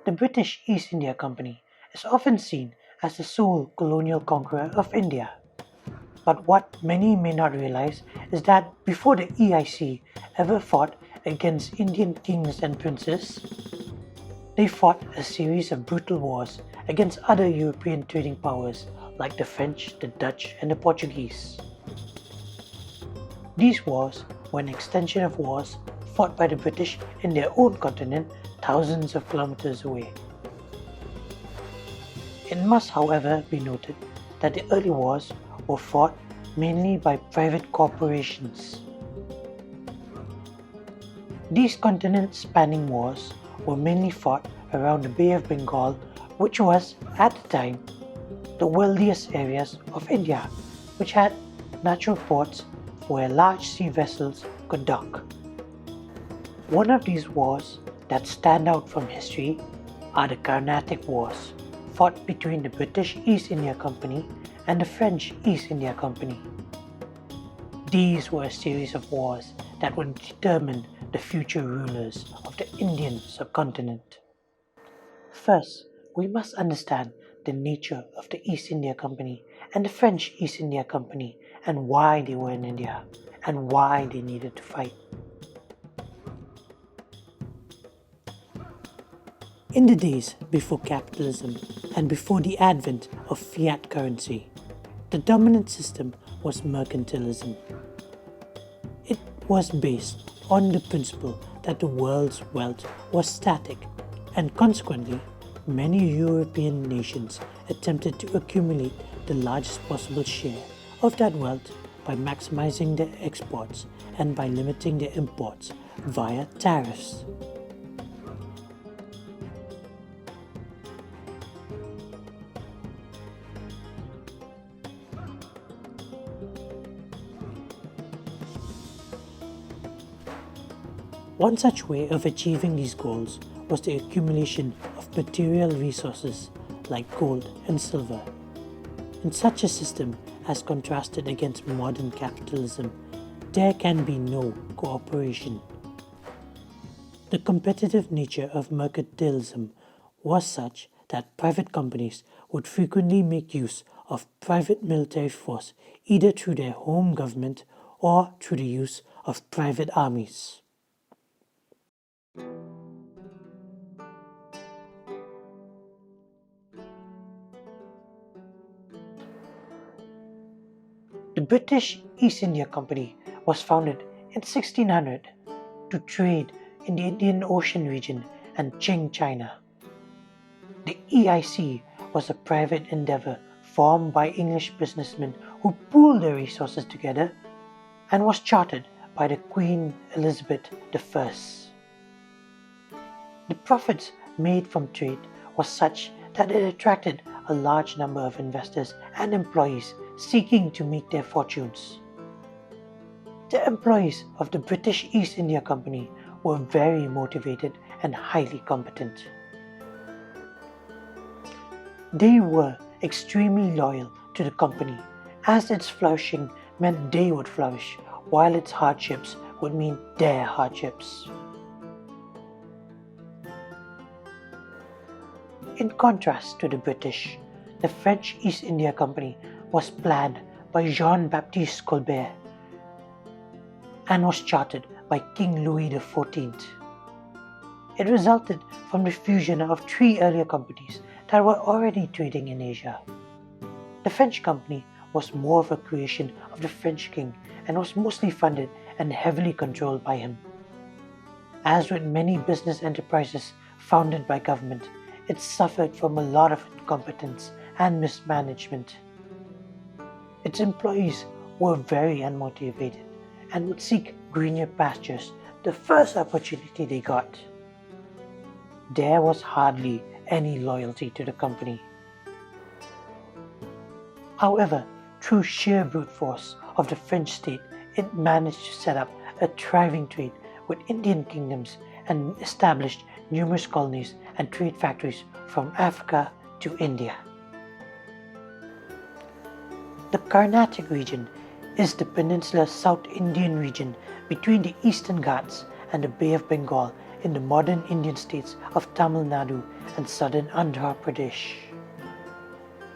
The British East India Company is often seen as the sole colonial conqueror of India. But what many may not realize is that before the EIC ever fought against Indian kings and princes, they fought a series of brutal wars against other European trading powers like the French, the Dutch, and the Portuguese. These wars were an extension of wars fought by the British in their own continent thousands of kilometers away. It must, however, be noted that the early wars were fought mainly by private corporations. These continent-spanning wars were mainly fought around the Bay of Bengal, which was, at the time, the wealthiest areas of India, which had natural ports where large sea vessels could dock. One of these wars that stand out from history are the Carnatic Wars, fought between the British East India Company and the French East India Company. These were a series of wars that would determine the future rulers of the Indian subcontinent. First, we must understand the nature of the East India Company and the French East India Company and why they were in India and why they needed to fight. In the days before capitalism and before the advent of fiat currency, the dominant system was mercantilism. It was based on the principle that the world's wealth was static, and consequently, many European nations attempted to accumulate the largest possible share of that wealth by maximizing their exports and by limiting their imports via tariffs. One such way of achieving these goals was the accumulation of material resources like gold and silver. In such a system, as contrasted against modern capitalism, there can be no cooperation. The competitive nature of mercantilism was such that private companies would frequently make use of private military force either through their home government or through the use of private armies. The British East India Company was founded in 1600 to trade in the Indian Ocean region and Qing China. The EIC was a private endeavor formed by English businessmen who pooled their resources together and was chartered by the Queen Elizabeth I. The profits made from trade was such that it attracted a large number of investors and employees seeking to make their fortunes. The employees of the British East India Company were very motivated and highly competent. They were extremely loyal to the company, as its flourishing meant they would flourish, while its hardships would mean their hardships. In contrast to the British, the French East India Company was planned by Jean-Baptiste Colbert and was chartered by King Louis XIV. It resulted from the fusion of three earlier companies that were already trading in Asia. The French company was more of a creation of the French king and was mostly funded and heavily controlled by him. As with many business enterprises founded by government, it suffered from a lot of incompetence and mismanagement. Its employees were very unmotivated and would seek greener pastures the first opportunity they got. There was hardly any loyalty to the company. However, through sheer brute force of the French state, it managed to set up a thriving trade with Indian kingdoms and established numerous colonies and trade factories from Africa to India. The Carnatic region is the peninsular South Indian region between the Eastern Ghats and the Bay of Bengal in the modern Indian states of Tamil Nadu and southern Andhra Pradesh.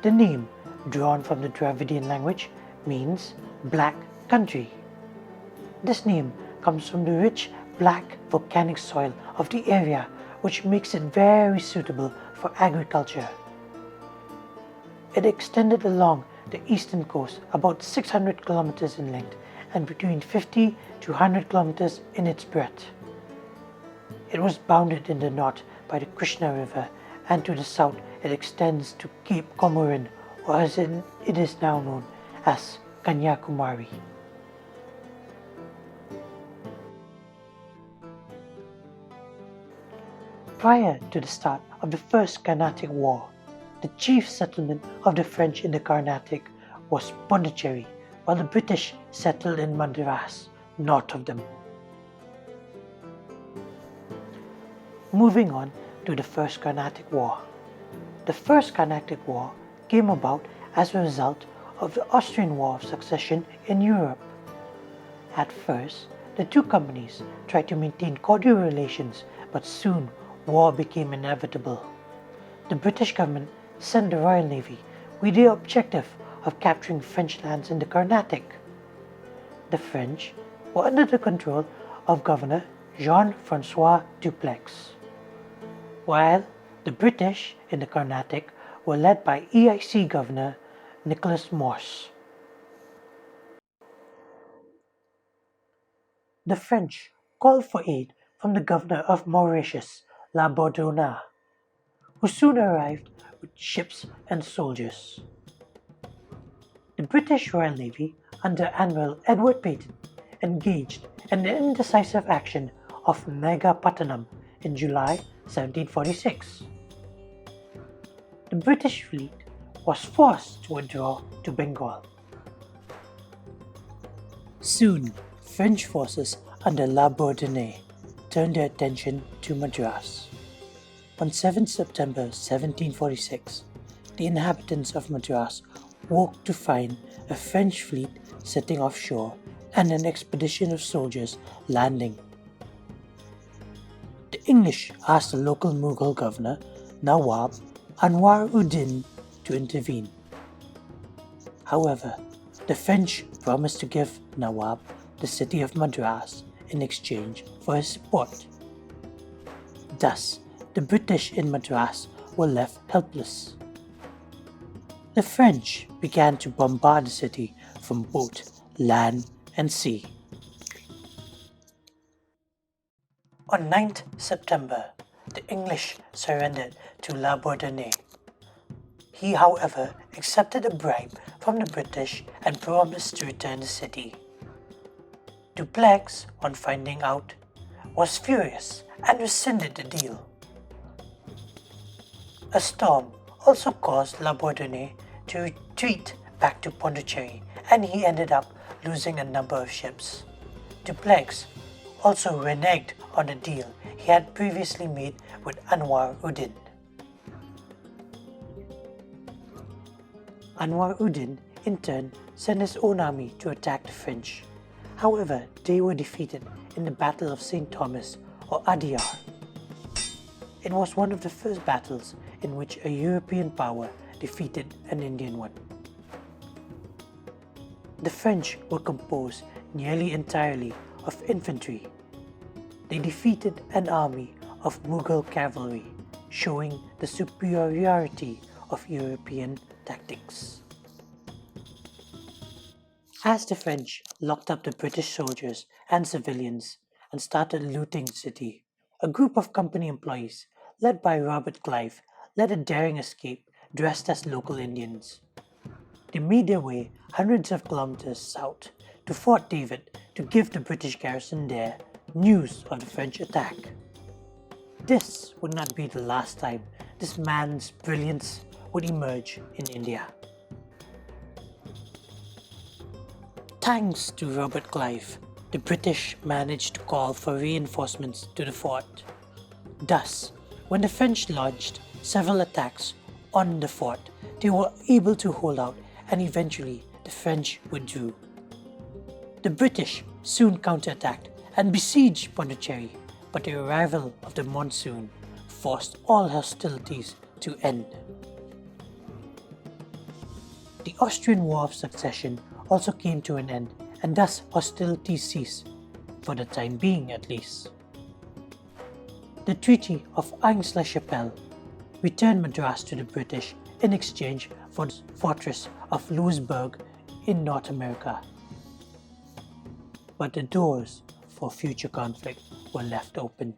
The name, drawn from the Dravidian language, means black country. This name comes from the rich black volcanic soil of the area, which makes it very suitable for agriculture. It extended along the eastern coast about 600 kilometers in length and between 50 to 100 kilometers in its breadth. It was bounded in the north by the Krishna River, and to the south it extends to Cape Comorin, or as it is now known as Kanyakumari. Prior to the start of the First Carnatic War, the chief settlement of the French in the Carnatic was Pondicherry, while the British settled in Madras, north of them. Moving on to the First Carnatic War. The First Carnatic War came about as a result of the Austrian War of Succession in Europe. At first, the two companies tried to maintain cordial relations, but soon war became inevitable. The British government sent the Royal Navy with the objective of capturing French lands in the Carnatic. The French were under the control of Governor Jean-François Dupleix, while the British in the Carnatic were led by EIC Governor Nicholas Morse. The French called for aid from the governor of Mauritius, La Bourdonnais, who soon arrived with ships and soldiers. The British Royal Navy, under Admiral Edward Peyton, engaged in the indecisive action of Megapattanam in July 1746. The British fleet was forced to withdraw to Bengal. Soon, French forces under La Bourdonnais turned their attention to Madras. On 7 September 1746, the inhabitants of Madras woke to find a French fleet sitting offshore and an expedition of soldiers landing. The English asked the local Mughal governor, Nawab Anwar-ud-Din, to intervene. However, the French promised to give Nawab the city of Madras in exchange for his support. Thus, the British in Madras were left helpless. The French began to bombard the city from both land and sea. On 9th September, the English surrendered to La Bourdonnais. He, however, accepted a bribe from the British and promised to return the city. Dupleix, on finding out, was furious and rescinded the deal. A storm also caused La Bourdonnais to retreat back to Pondicherry, and he ended up losing a number of ships. Dupleix also reneged on the deal he had previously made with Anwar-ud-Din. Anwar-ud-Din, in turn, sent his own army to attack the French. However, they were defeated in the Battle of St. Thomas, or Adiyar. It was one of the first battles in which a European power defeated an Indian one. The French were composed nearly entirely of infantry. They defeated an army of Mughal cavalry, showing the superiority of European tactics. As the French locked up the British soldiers and civilians and started looting the city, a group of company employees, led by Robert Clive, led a daring escape dressed as local Indians. They made their way hundreds of kilometers south to Fort David to give the British garrison there news of the French attack. This would not be the last time this man's brilliance would emerge in India. Thanks to Robert Clive, the British managed to call for reinforcements to the fort. Thus, when the French launched several attacks on the fort, they were able to hold out, and eventually the French withdrew. The British soon counterattacked and besieged Pondicherry, but the arrival of the monsoon forced all hostilities to end. The Austrian War of Succession also came to an end, and thus hostilities ceased, for the time being at least. The Treaty of Aix-la-Chapelle returned Madras to the British in exchange for the fortress of Louisbourg in North America. But the doors for future conflict were left open.